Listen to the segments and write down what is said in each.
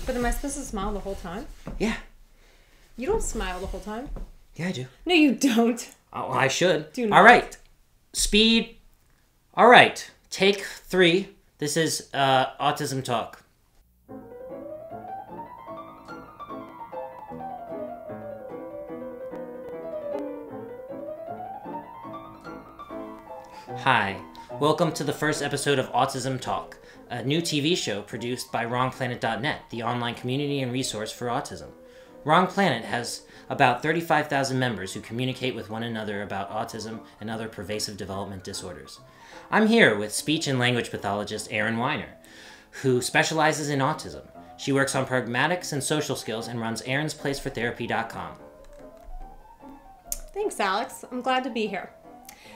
But am I supposed to smile the whole time? Yeah. You don't smile the whole time. Yeah, I do. No, you don't. Oh, I should. Do not. All right. Speed. All right. Take 3. This is Autism Talk. Hi. Welcome to the first episode of Autism Talk, a new TV show produced by WrongPlanet.net, the online community and resource for autism. Wrong Planet has about 35,000 members who communicate with one another about autism and other pervasive development disorders. I'm here with speech and language pathologist Erin Weiner, who specializes in autism. She works on pragmatics and social skills and runs erinsplacefortherapy.com. Thanks, Alex. I'm glad to be here.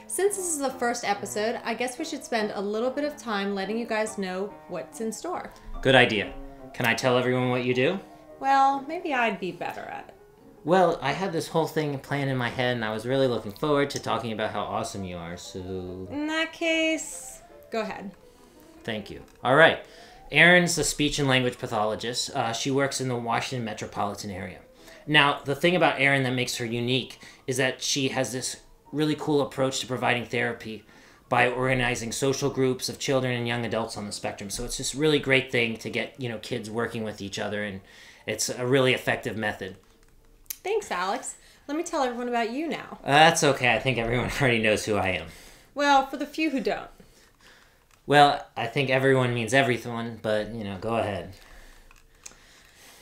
Since this is the first episode, I guess we should spend a little bit of time letting you guys know what's in store. Good idea. Can I tell everyone what you do? Well, maybe I'd be better at it. Well, I had this whole thing planned in my head, and I was really looking forward to talking about how awesome you are, so... In that case, go ahead. Thank you. All right. Erin's a speech and language pathologist. She works in the Washington metropolitan area. Now, the thing about Erin that makes her unique is that she has this really cool approach to providing therapy by organizing social groups of children and young adults on the spectrum. So it's just a really great thing to get, kids working with each other, and it's a really effective method. Thanks, Alex. Let me tell everyone about you now. That's okay. I think everyone already knows who I am. Well, for the few who don't. Well, I think everyone means everyone, but, go ahead.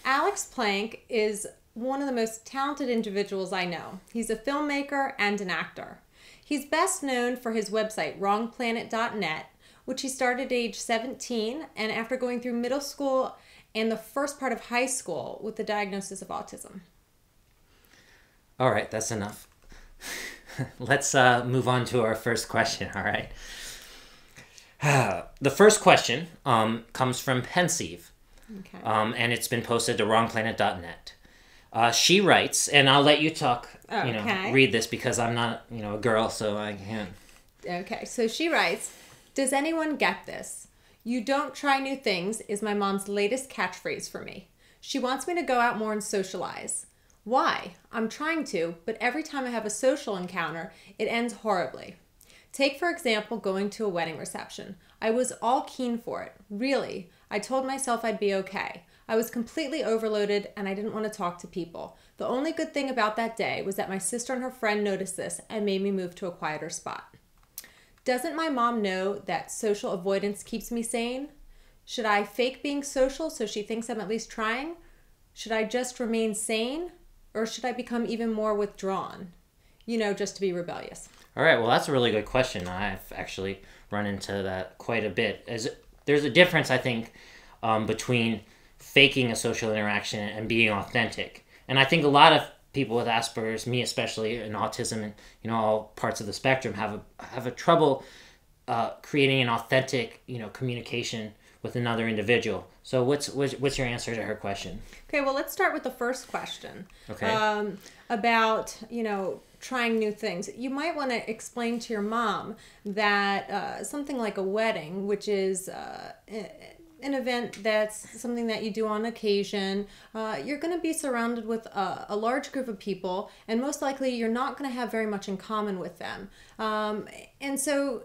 Alex Plank is one of the most talented individuals I know. He's a filmmaker and an actor. He's best known for his website, WrongPlanet.net, which he started at age 17, and after going through middle school and the first part of high school with the diagnosis of autism. All right, that's enough. Let's move on to our first question, all right? The first question comes from Pensive, Okay. and it's been posted to WrongPlanet.net. She writes, and I'll let you talk, Okay. read this because I'm not, a girl, so I can't. Okay, so she writes, "Does anyone get this? You don't try new things is my mom's latest catchphrase for me. She wants me to go out more and socialize. Why? I'm trying to, but every time I have a social encounter, it ends horribly. Take, for example, going to a wedding reception. I was all keen for it. Really. I told myself I'd be okay. I was completely overloaded and I didn't want to talk to people. The only good thing about that day was that my sister and her friend noticed this and made me move to a quieter spot. Doesn't my mom know that social avoidance keeps me sane? Should I fake being social so she thinks I'm at least trying? Should I just remain sane? Or should I become even more withdrawn? Just to be rebellious." All right, well, that's a really good question. I've actually run into that quite a bit. There's a difference, I think, between faking a social interaction and being authentic. And I think a lot of people with Asperger's, me especially, and autism, and all parts of the spectrum have a trouble creating an authentic, communication with another individual. So what's your answer to her question? Okay, well, let's start with the first question. Okay. About, trying new things. You might want to explain to your mom that something like a wedding, which is an event that's something that you do on occasion, you're going to be surrounded with a large group of people, and most likely you're not going to have very much in common with them. And so,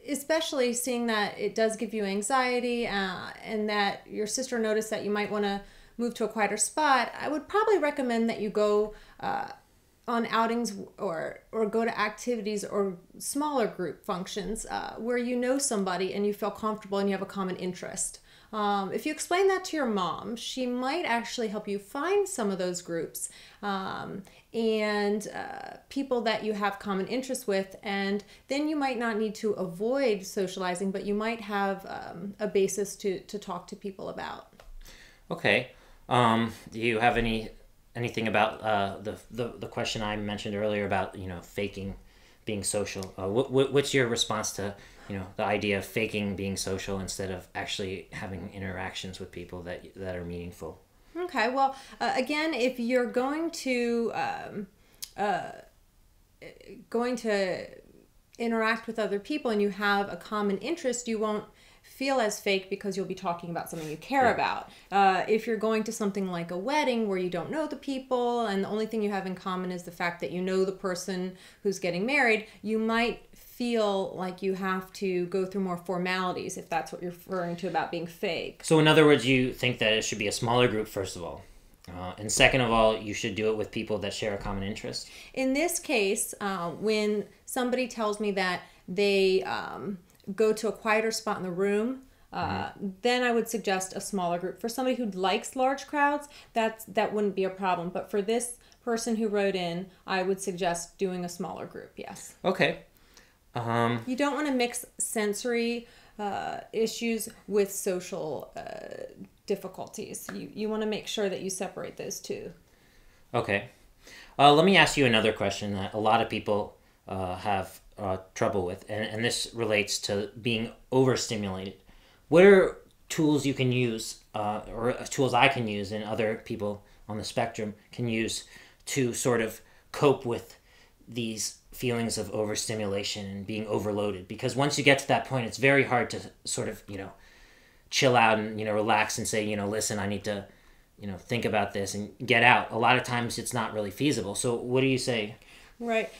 especially seeing that it does give you anxiety and that your sister noticed that you might want to move to a quieter spot, I would probably recommend that you go on outings or go to activities or smaller group functions where you know somebody and you feel comfortable and you have a common interest. If you explain that to your mom, she might actually help you find some of those groups and people that you have common interests with, and then you might not need to avoid socializing, but you might have a basis to talk to people about. Okay. Do you have anything about the question I mentioned earlier about faking being social? What's your response to the idea of faking being social instead of actually having interactions with people that are meaningful? Okay, well, again, if you're going to interact with other people and you have a common interest, you won't feel as fake because you'll be talking about something you care about. If you're going to something like a wedding where you don't know the people and the only thing you have in common is the fact that you know the person who's getting married, you might feel like you have to go through more formalities if that's what you're referring to about being fake. So in other words, you think that it should be a smaller group, first of all. And second of all, you should do it with people that share a common interest. In this case, when somebody tells me that they go to a quieter spot in the room, then I would suggest a smaller group. For somebody who likes large crowds, that wouldn't be a problem. But for this person who wrote in, I would suggest doing a smaller group, yes. Okay. You don't want to mix sensory issues with social difficulties. You want to make sure that you separate those two. Okay. Let me ask you another question that a lot of people have trouble with, and this relates to being overstimulated. What are tools you can use, or tools I can use and other people on the spectrum can use to sort of cope with these feelings of overstimulation and being overloaded? Because once you get to that point, it's very hard to sort of, chill out and, relax and say, listen, I need to, think about this and get out. A lot of times it's not really feasible. So what do you say? Right.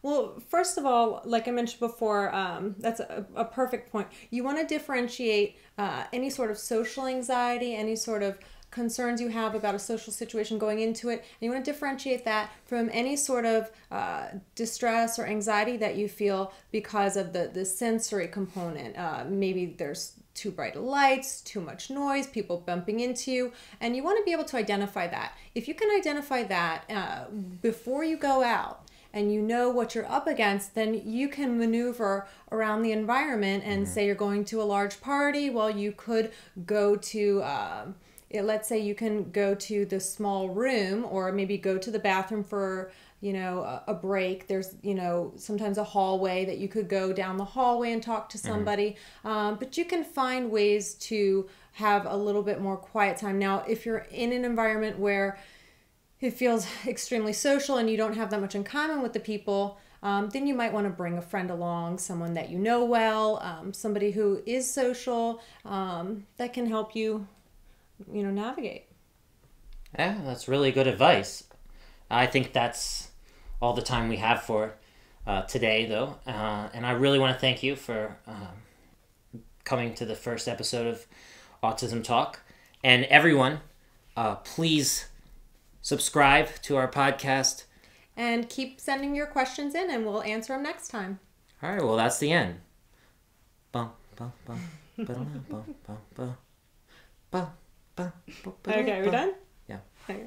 Well, first of all, like I mentioned before, that's a perfect point. You want to differentiate any sort of social anxiety, any sort of concerns you have about a social situation going into it, and you want to differentiate that from any sort of distress or anxiety that you feel because of the sensory component. Maybe there's too bright lights, too much noise, people bumping into you, and you want to be able to identify that. If you can identify that before you go out, and you know what you're up against, then you can maneuver around the environment and say you're going to a large party. Well, you could go to, let's say you can go to the small room or maybe go to the bathroom for, a break. There's, sometimes a hallway that you could go down the hallway and talk to somebody. But you can find ways to have a little bit more quiet time. Now, if you're in an environment where it feels extremely social and you don't have that much in common with the people, then you might want to bring a friend along, someone that you know well, somebody who is social, that can help you, navigate. Yeah, that's really good advice. I think that's all the time we have for today, though. And I really want to thank you for coming to the first episode of Autism Talk. And everyone, please subscribe to our podcast. And keep sending your questions in and we'll answer them next time. All right, well, that's the end. Okay, we're done? Yeah. Okay.